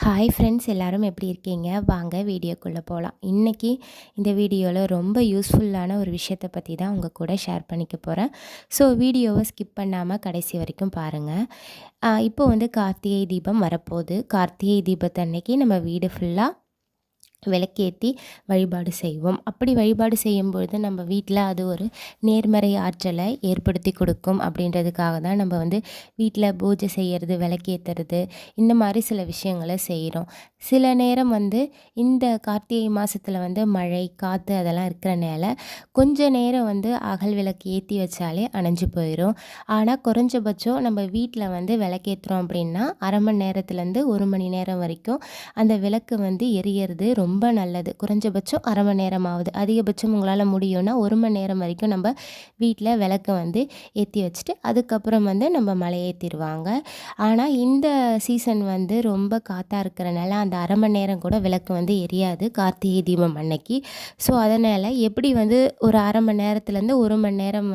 Hi friends, எல்லாரும் எப்படி இருக்கீங்க? வாங்க வீடியோக்குள்ளே போகலாம். இன்றைக்கி இந்த வீடியோவில் ரொம்ப யூஸ்ஃபுல்லான ஒரு விஷயத்தை பற்றி தான் உங்கள் கூட ஷேர் பண்ணிக்க போகிறேன். ஸோ வீடியோவை ஸ்கிப் பண்ணாமல் கடைசி வரைக்கும் பாருங்கள். இப்போ கார்த்திகை தீபம் வரப்போகுது. கார்த்திகை தீபத்தன்னைக்கு நம்ம வீடு ஃபுல்லாக விளக்கேற்றி வழிபாடு செய்வோம். அப்படி வழிபாடு செய்யும்பொழுது நம்ம வீட்டில் அது ஒரு நேர்மறை ஆற்றலை ஏற்படுத்தி கொடுக்கும். அப்படின்றதுக்காக தான் நம்ம வீட்டில் பூஜை செய்கிறது, விளக்கேற்றுறது, இந்த மாதிரி சில விஷயங்களை செய்கிறோம். சில நேரம் இந்த கார்த்திகை மாதத்தில் மழை, காற்று அதெல்லாம் இருக்கிறனால கொஞ்ச நேரம் அகல் விளக்கு ஏற்றி வச்சாலே அணைஞ்சு போயிடும். ஆனால் குறைஞ்சபட்சம் நம்ம வீட்டில் விளக்கேற்றுறோம் அப்படின்னா அரை மணி நேரத்துலேருந்து 1 மணி நேரம் வரைக்கும் அந்த விளக்கு எரியறது ரொம்ப நல்லது. குறைஞ்சபட்சம் அரை மணி நேரமாவது, அதிகபட்சம் உங்களால் முடியும்னா 1 மணி நேரம் வரைக்கும் நம்ம வீட்டில் விளக்கு ஏற்றி வச்சுட்டு அதுக்கப்புறம் நம்ம மலை ஏற்றிடுவாங்க. ஆனால் இந்த சீசன் ரொம்ப காற்றா இருக்கிறனால அந்த அரை மணி நேரம் கூட விளக்கு எரியாது கார்த்திகை தீபம் அன்னைக்கு. ஸோ அதனால் எப்படி ஒரு அரை மணி நேரத்துலேருந்து 1 மணி நேரம்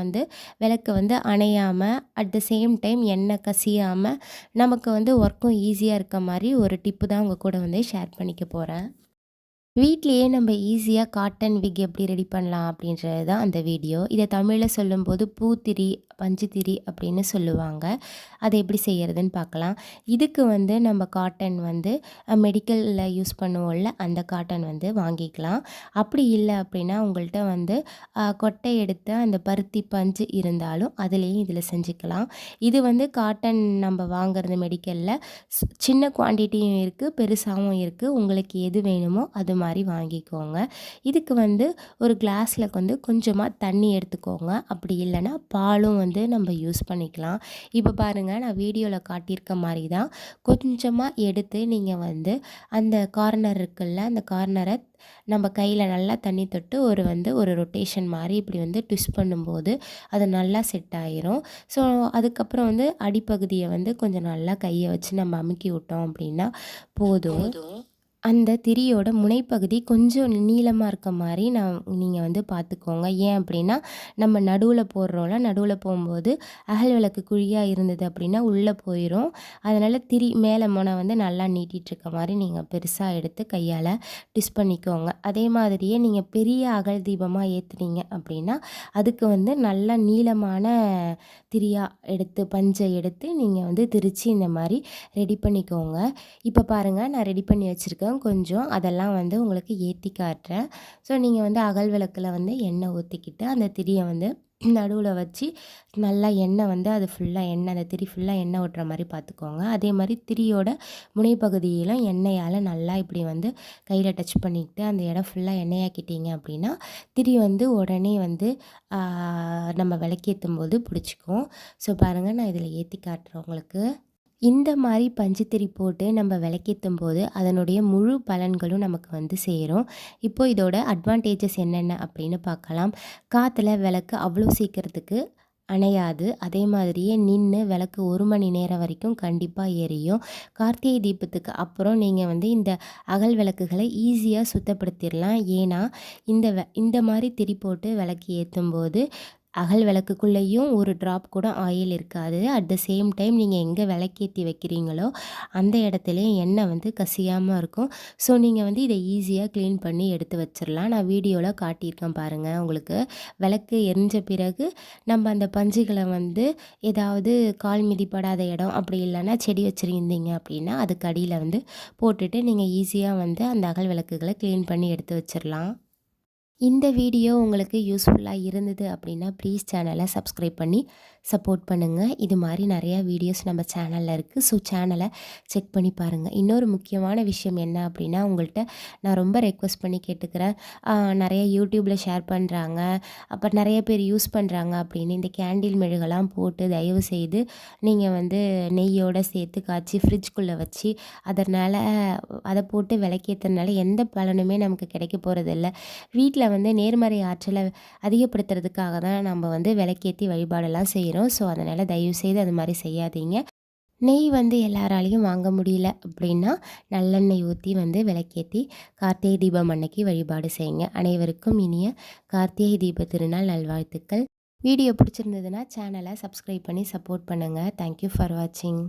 விளக்கு அணையாமல் அட் த சேம் டைம் எண்ணெய் கசியாமல் நமக்கு ஒர்க்கும் ஈஸியாக இருக்க மாதிரி ஒரு டிப்பு தான் உங்கள் கூட ஷேர் பண்ணிக்க போகிறேன். வீட்லேயே நம்ம ஈஸியாக காட்டன் விக் எப்படி ரெடி பண்ணலாம் அப்படின்றது தான் அந்த வீடியோ. இதை தமிழில் சொல்லும்போது பூத்திரி, பஞ்சுத்திரி அப்படின்னு சொல்லுவாங்க. அதை எப்படி செய்கிறதுன்னு பார்க்கலாம். இதுக்கு நம்ம காட்டன் மெடிக்கலில் யூஸ் பண்ணுவோம்ல, அந்த காட்டன் வாங்கிக்கலாம். அப்படி இல்லை அப்படின்னா உங்கள்கிட்ட கொட்டை எடுத்த அந்த பருத்தி பஞ்சு இருந்தாலும் அதுலேயும் இதில் செஞ்சுக்கலாம். இது காட்டன் நம்ம வாங்குறது மெடிக்கலில் சின்ன குவான்டிட்டியும் இருக்குது, பெருசாகவும் இருக்குது. உங்களுக்கு எது வேணுமோ அது மாதிரி வாங்கிக்கோங்க. இதுக்கு ஒரு கிளாஸில் கொஞ்சமாக தண்ணி எடுத்துக்கோங்க. அப்படி இல்லைன்னா பாலும் நம்ம யூஸ் பண்ணிக்கலாம். இப்போ பாருங்கள், நான் வீடியோவில் காட்டியிருக்க மாதிரி தான் கொஞ்சமாக எடுத்து நீங்கள் அந்த கார்னர் இருக்குல்ல, அந்த கார்னரை நம்ம கையில் நல்லா தண்ணி தொட்டு ஒரு ரொட்டேஷன் மாதிரி இப்படி ட்விஸ்ட் பண்ணும்போது அது நல்லா செட் ஆகிரும். ஸோ அதுக்கப்புறம் அடிப்பகுதியை கொஞ்சம் நல்லா கையை வச்சு நம்ம அமுக்கி விட்டோம் அப்படின்னா போதும். அந்த திரியோட முனைப்பகுதி கொஞ்சம் நீளமாக இருக்க மாதிரி நீங்கள் பார்த்துக்கோங்க. ஏன் அப்படின்னா நம்ம நடுவில் போடுறோம்ல, நடுவில் போகும்போது அகல் விளக்கு குழியாக இருந்தது அப்படின்னா உள்ளே போயிடும். அதனால் திரி மேலே முனை நல்லா நீட்டிகிட்ருக்க மாதிரி நீங்கள் பெருசாக எடுத்து கையால் ட்விஸ்ட் பண்ணிக்கோங்க. அதே மாதிரியே நீங்கள் பெரிய அகல் தீபமாக ஏற்றுனீங்க அப்படின்னா அதுக்கு நல்லா நீளமான திரியாக எடுத்து பஞ்சை எடுத்து நீங்கள் திரித்து இந்த மாதிரி ரெடி பண்ணிக்கோங்க. இப்போ பாருங்கள், நான் ரெடி பண்ணி வச்சுருக்கேன். கொஞ்சம் அதெல்லாம் உங்களுக்கு ஏற்றி காட்டுறேன். ஸோ நீங்கள் அகல் விளக்கில் எண்ணெய் ஊற்றிக்கிட்டு அந்த திரியை நடுவில் வச்சு நல்லா எண்ணெய் அது ஃபுல்லாக எண்ணெய், அந்த திரி ஃபுல்லாக எண்ணெய் ஓட்டுற மாதிரி பார்த்துக்கோங்க. அதே மாதிரி திரியோட முனைப்பகுதியிலும் எண்ணெயால் நல்லா இப்படி கையில் டச் பண்ணிக்கிட்டு அந்த இடம் ஃபுல்லாக எண்ணெயாக்கிட்டீங்க அப்படின்னா திரி உடனே நம்ம விளக்கேற்றும் போது பிடிச்சிக்கும். ஸோ பாருங்கள், நான் இதில் ஏற்றி காட்டுறேன் உங்களுக்கு. இந்த மாதிரி பஞ்சுத்திரி போட்டு நம்ம விளக்கேற்றும் போது அதனுடைய முழு பலன்களும் நமக்கு சேரும். இப்போது இதோட அட்வான்டேஜஸ் என்னென்ன அப்படின்னு பார்க்கலாம். காற்றுல விளக்கு அவ்வளோ சீக்கிரத்துக்கு அணையாது. அதே மாதிரியே நின்று விளக்கு 1 மணி நேரம் வரைக்கும் கண்டிப்பாக எரியும். கார்த்திகை தீபத்துக்கு அப்புறம் நீங்கள் இந்த அகல் விளக்குகளை ஈஸியாக சுத்தப்படுத்திடலாம். ஏன்னா இந்த மாதிரி திரி போட்டு விளக்கு ஏற்றும்போது அகல் விளக்குக்குள்ளேயும் ஒரு ட்ராப் கூட ஆயில் இருக்காது. அட் த சேம் டைம் நீங்கள் எங்கே விளக்கேற்றி வைக்கிறீங்களோ அந்த இடத்துலையும் எண்ணெய் கசியாமல் இருக்கும். ஸோ நீங்கள் இதை ஈஸியாக க்ளீன் பண்ணி எடுத்து வச்சிடலாம். நான் வீடியோவில் காட்டியிருக்கேன் பாருங்கள். உங்களுக்கு விளக்கு எரிஞ்ச பிறகு நம்ம அந்த பஞ்சுகளை ஏதாவது கால் மிதிப்படாத இடம் அப்படி இல்லைன்னா செடி வச்சுருந்தீங்க அப்படின்னா அதுக்கு அடியில் போட்டுட்டு நீங்கள் ஈஸியாக அந்த அகல் விளக்குகளை க்ளீன் பண்ணி எடுத்து வச்சிடலாம். இந்த வீடியோ உங்களுக்கு யூஸ்ஃபுல்லாக இருந்தது அப்படின்னா ப்ளீஸ் சேனலை சப்ஸ்கிரைப் பண்ணி சப்போர்ட் பண்ணுங்கள். இது மாதிரி நிறையா வீடியோஸ் நம்ம சேனலில் இருக்குது. ஸோ சேனலை செக் பண்ணி பாருங்கள். இன்னொரு முக்கியமான விஷயம் என்ன அப்படின்னா உங்கள்கிட்ட நான் ரொம்ப ரெக்வஸ்ட் பண்ணி கேட்டுக்கிறேன். நிறைய யூடியூப்பில் ஷேர் பண்ணுறாங்க, அப்போ நிறைய பேர் யூஸ் பண்ணுறாங்க அப்படின்னு இந்த கேண்டில் மெழுகெல்லாம் போட்டு தயவு செய்து நீங்கள் நெய்யோடு சேர்த்து காய்ச்சி ஃப்ரிட்ஜ்குள்ளே வச்சு அதனால் அதை போட்டு விளக்கேற்றுறதுனால எந்த பலனுமே நமக்கு கிடைக்க போகிறதில்ல. வீட்டில் நேர்மறை ஆற்றலை அதிகப்படுத்துறதுக்காக தான் நம்ம விளக்கேற்றி வழிபாடெல்லாம் செய்கிறோம். ஸோ அதனால் தயவுசெய்து அது மாதிரி செய்யாதீங்க. நெய் எல்லாராலையும் வாங்க முடியல அப்படின்னா நல்லெண்ணெய் ஊற்றி விளக்கேற்றி கார்த்திகை தீபம் அன்னைக்கு வழிபாடு செய்யுங்க. அனைவருக்கும் இனிய கார்த்திகை தீப திருநாள் நல்வாழ்த்துக்கள். வீடியோ பிடிச்சிருந்ததுன்னா சேனலை சப்ஸ்கிரைப் பண்ணி சப்போர்ட் பண்ணுங்கள். தேங்க்யூ ஃபார் வாட்சிங்.